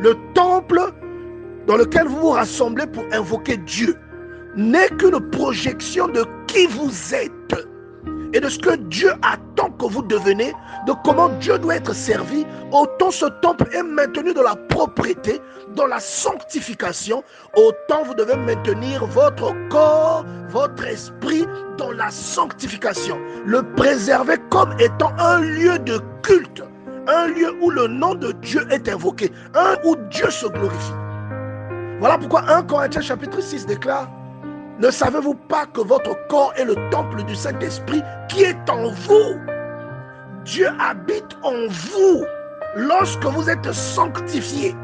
Le temple dans lequel vous vous rassemblez pour invoquer Dieu n'est qu'une projection de qui vous êtes et de ce que Dieu attend que vous devenez, de comment Dieu doit être servi. Autant ce temple est maintenu dans la propreté, dans la sanctification, autant vous devez maintenir votre corps, votre esprit dans la sanctification. Le préserver comme étant un lieu de culte, un lieu où le nom de Dieu est invoqué, un où Dieu se glorifie. Voilà pourquoi 1 Corinthiens chapitre 6 déclare: ne savez-vous pas que votre corps est le temple du Saint-Esprit qui est en vous? Dieu habite en vous lorsque vous êtes sanctifiés.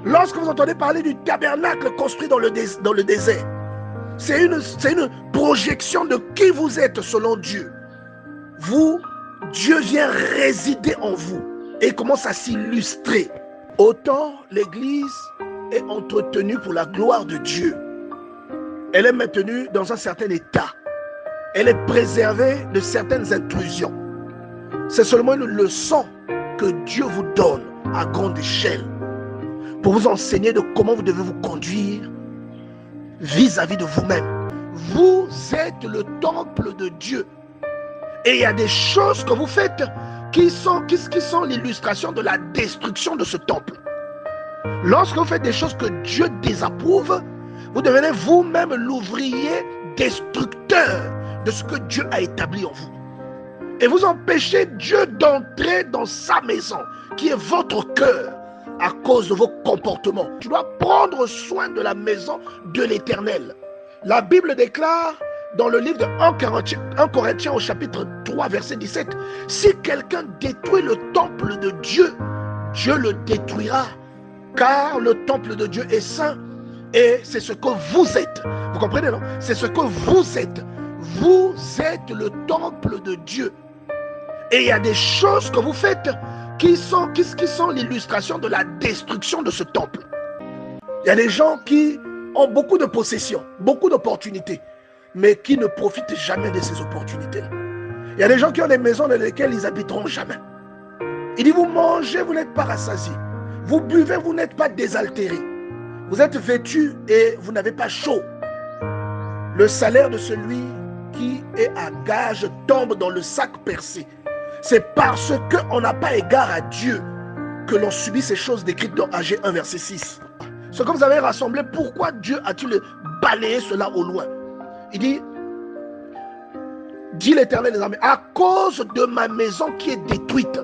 Lorsque vous entendez parler du tabernacle construit dans le désert, c'est une projection de qui vous êtes selon Dieu. Vous, Dieu vient résider en vous et commence à s'illustrer. Autant l'Église est entretenue pour la gloire de Dieu, elle est maintenue dans un certain état. Elle est préservée de certaines intrusions. C'est seulement une leçon que Dieu vous donne à grande échelle pour vous enseigner de comment vous devez vous conduire vis-à-vis de vous-même. Vous êtes le temple de Dieu. Et il y a des choses que vous faites qui sont l'illustration de la destruction de ce temple. Lorsque vous faites des choses que Dieu désapprouve, vous devenez vous-même l'ouvrier destructeur de ce que Dieu a établi en vous. Et vous empêchez Dieu d'entrer dans sa maison, qui est votre cœur, à cause de vos comportements. Tu dois prendre soin de la maison de l'Éternel. La Bible déclare dans le livre de 1 Corinthiens au chapitre 3 verset 17, si quelqu'un détruit le temple de Dieu, Dieu le détruira, car le temple de Dieu est saint. Et c'est ce que vous êtes. Vous comprenez, non? C'est ce que vous êtes. Vous êtes le temple de Dieu. Et il y a des choses que vous faites qui sont l'illustration de la destruction de ce temple. Il y a des gens qui ont beaucoup de possessions, beaucoup d'opportunités, mais qui ne profitent jamais de ces opportunités. Il y a des gens qui ont des maisons dans lesquelles ils n'habiteront jamais. Il dit, vous mangez, vous n'êtes pas rassasiés. Vous buvez, vous n'êtes pas désaltérés. Vous êtes vêtus et vous n'avez pas chaud. Le salaire de celui qui est à gage tombe dans le sac percé. C'est parce qu'on n'a pas égard à Dieu que l'on subit ces choses décrites dans Agé 1 verset 6. Ce que vous avez rassemblé, pourquoi Dieu a-t-il balayé cela au loin? Il dit l'Éternel des armées, à cause de ma maison qui est détruite.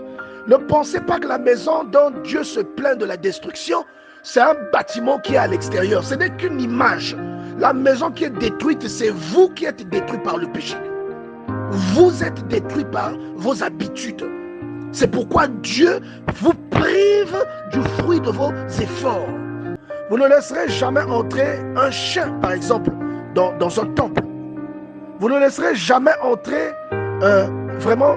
Ne pensez pas que la maison dont Dieu se plaint de la destruction, c'est un bâtiment qui est à l'extérieur. Ce n'est qu'une image. La maison qui est détruite, c'est vous qui êtes détruit par le péché. Vous êtes détruit par vos habitudes. C'est pourquoi Dieu vous prive du fruit de vos efforts. Vous ne laisserez jamais entrer un chien, par exemple, dans un temple. Vous ne laisserez jamais entrer, vraiment,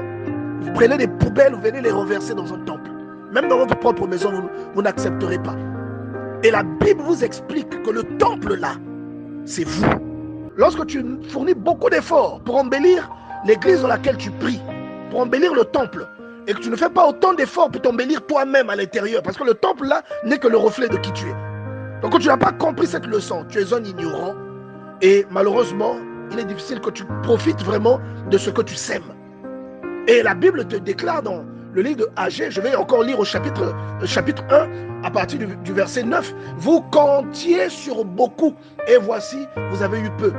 vous prenez des poubelles, vous venez les renverser dans un temple. Même dans votre propre maison, vous n'accepterez pas. Et la Bible vous explique que le temple là, c'est vous. Lorsque tu fournis beaucoup d'efforts pour embellir l'église dans laquelle tu pries, pour embellir le temple, et que tu ne fais pas autant d'efforts pour t'embellir toi-même à l'intérieur, parce que le temple là n'est que le reflet de qui tu es. Donc quand tu n'as pas compris cette leçon, tu es un ignorant, et malheureusement, il est difficile que tu profites vraiment de ce que tu sèmes. Et la Bible te déclare dans le livre de Agé, je vais encore lire au chapitre 1, à partir du verset 9, vous comptiez sur beaucoup, et voici, vous avez eu peu.